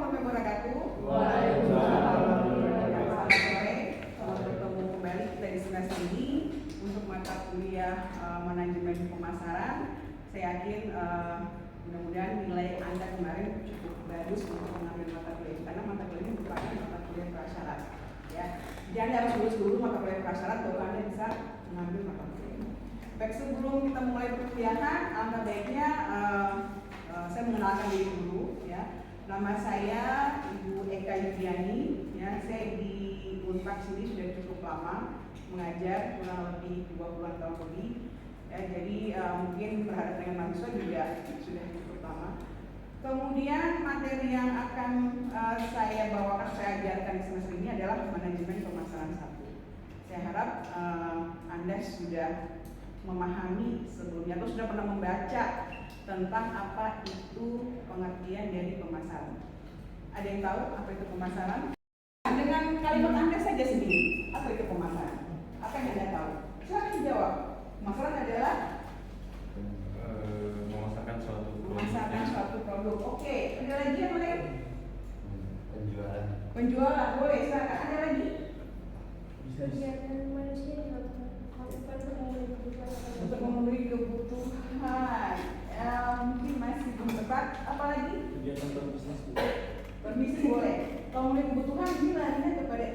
warahmatullahi wabarakatuh. Waalaikumsalam. Selamat sore. Selamat bertemu kembali kita di semester ini untuk mata kuliah manajemen pemasaran. Saya yakin mudah-mudahan nilai Anda kemarin cukup bagus untuk mengambil mata kuliah karena mata kuliah ini merupakan mata kuliah prasyarat. Ya, jadi Anda harus lulus dulu mata kuliah prasyarat baru Anda bisa mengambil mata kuliah. Baik, sebelum kita mulai perkuliahan, alangkah baiknya saya mengenalkan diri dulu. Ya, nama saya Ibu Eka Yudiani. Ya, saya di Unpad sini sudah cukup lama mengajar, kurang lebih 20-an tahun lebih. Ya, jadi mungkin berhadapan dengan mahasiswa juga sudah cukup lama. Kemudian materi yang akan saya bawakan, saya ajarkan di semester ini adalah manajemen pemasaran 1. Saya harap Anda sudah memahami sebelumnya atau sudah pernah membaca tentang apa itu pengertian dari pemasaran. Ada yang tahu apa itu pemasaran? Dengan kalimat Anda saja sendiri, apa itu pemasaran? Apa yang Anda tahu? Silakan jawab. Pemasaran adalah memasarkan suatu produk. Oke, ada lagi yang lain? Penjualan, boleh. Silakan. Ada lagi? Kegiatan manusia dilakukan untuk memenuhi kebutuhan. Mungkin masih belum tepat. Apa lagi? Kegiatan berbisnis. Berbisnis boleh. Kalau memenuhi kebutuhan ini larinya kepada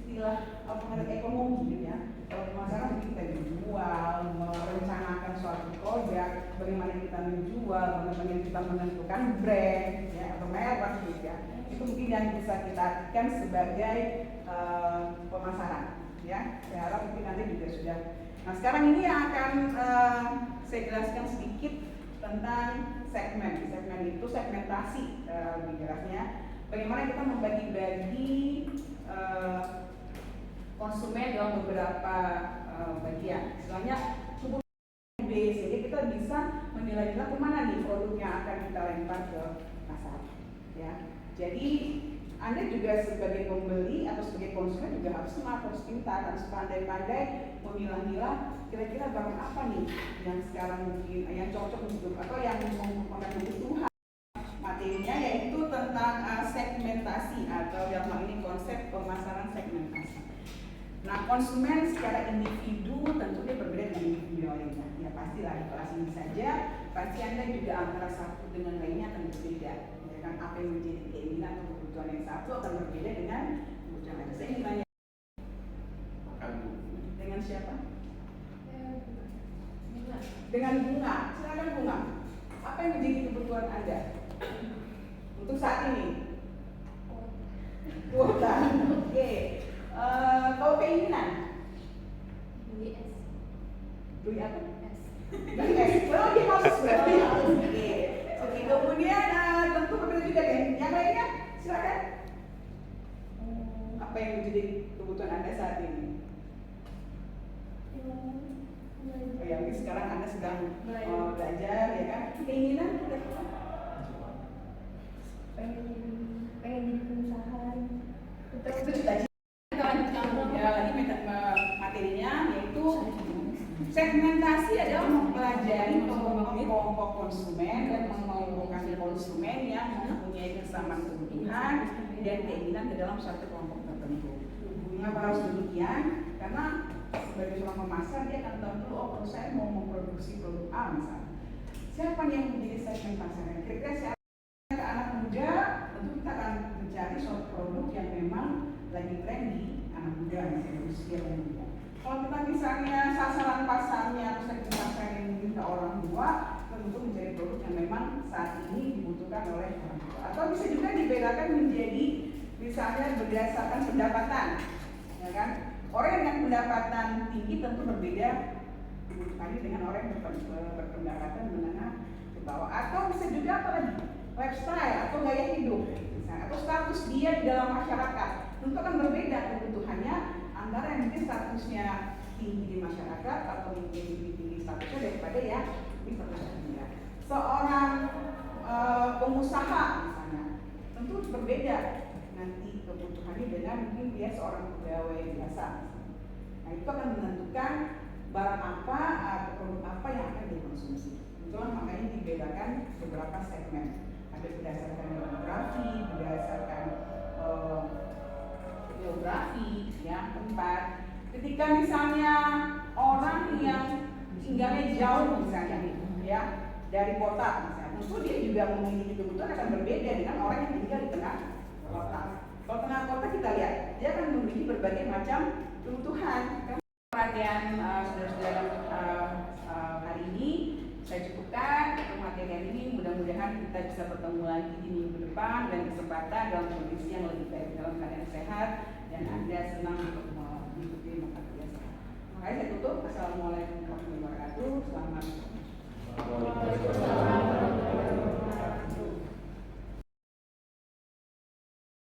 istilah pengertian ekonomi, ya. Kalau pemasaran mungkin kita menjual, merencanakan suatu produk, bagaimana kita menjual, bagaimana kita menentukan brand, ya, atau merek, gitu ya. Itu mungkin yang bisa kita artikan sebagai pemasaran, ya. Saya harap mungkin nanti juga sudah. Nah, sekarang ini yang akan saya jelaskan sedikit tentang segmen. Segmen itu segmentasi, lebih jelasnya. Bagaimana kita membagi-bagi konsumen dalam beberapa bagian. Misalnya cukup B, sehingga kita bisa menilai-nilai kemana nih produk yang akan kita lempar ke pasar. Ya, jadi Anda juga sebagai pembeli atau sebagai konsumen juga harus smart, harus pintar, harus pandai-pandai memilah-milah kira-kira barang apa nih yang sekarang mungkin yang cocok untuk atau yang merupakan kebutuhan. Materinya yaitu tentang segmentasi atau dalam hal ini konsep pemasaran segmentasi. Nah, konsumen secara individu tentunya berbeda dengan individu yang lainnya. Ya pastilah di kelas ini saja, pasti Anda juga antara satu dengan lainnya akan berbeda. Ya kan, apa yang menjadi keinginan atau kebutuhan yang satu akan berbeda dengan kebutuhan lain. Saya ingin tanya, dengan siapa? Dengan Bunga. Silakan Bunga. Apa yang menjadi kebutuhan Anda untuk saat ini? Kuota. Oke. Kalau keinginan? Beli es. Beli apa? Beli es. Well, di house berarti. Oke. Oke. Kemudian tentu berbeda juga kan. Yang lainnya, silakan. Apa yang menjadi kebutuhan Anda saat ini? Oh ya, mungkin sekarang Anda sedang belajar, ya kan? Keinginan? Pengen jadi pengusaha. Itu cita-cita. Ya, lagi materinya yaitu segmentasi adalah mempelajari kelompok konsumen dan mengelompokkan konsumen yang mempunyai kesamaan kebutuhan dan keinginan ke dalam suatu kelompok tertentu. Mengapa harus demikian? Karena sebagai seorang pemasar dia akan tahu dulu, oh saya mau memproduksi produk A misalnya. Siapa yang menjadi segmen pasarnya? Kira-kira siapa? Ke anak muda, tentu kita akan mencari suatu produk yang memang lagi tren di anak muda, misalnya usia yang muda. Kalau kita misalnya sasaran pasarnya atau segmen pasar yang mungkin ke orang tua, tentu mencari produk yang memang saat ini dibutuhkan oleh orang tua. Atau bisa juga dibedakan menjadi misalnya berdasarkan pendapatan, ya kan? Orang dengan pendapatan tinggi tentu berbeda kebutuhannya dengan orang yang berpendapatan menengah ke bawah. Atau bisa juga apa lagi? Lifestyle atau gaya hidup, misalnya, atau status dia di dalam masyarakat. Tentu akan berbeda kebutuhannya antara yang mungkin statusnya tinggi di masyarakat atau mungkin lebih tinggi statusnya daripada ya di statusnya dia. Seorang pengusaha misalnya, tentu berbeda nanti kebutuhannya dengan mungkin dia seorang pegawai biasa. Nah, itu akan menentukan barang apa atau produk apa yang akan dikonsumsi. Itulah makanya dibedakan beberapa segmen. Ada berdasarkan demografi, berdasarkan jauh misalnya, ya dari kota misalnya, tentu dia juga memiliki kebutuhan akan berbeda dengan orang yang tinggal di tengah kota. Kalau tengah kota kita lihat, dia akan memiliki berbagai macam kebutuhan. Perhatian saudara-saudara hari ini saya cukupkan untuk materi hari ini. Mudah-mudahan kita bisa bertemu lagi di minggu depan dan kesempatan dalam kondisi yang lebih baik, dalam keadaan sehat, dan Anda senang untuk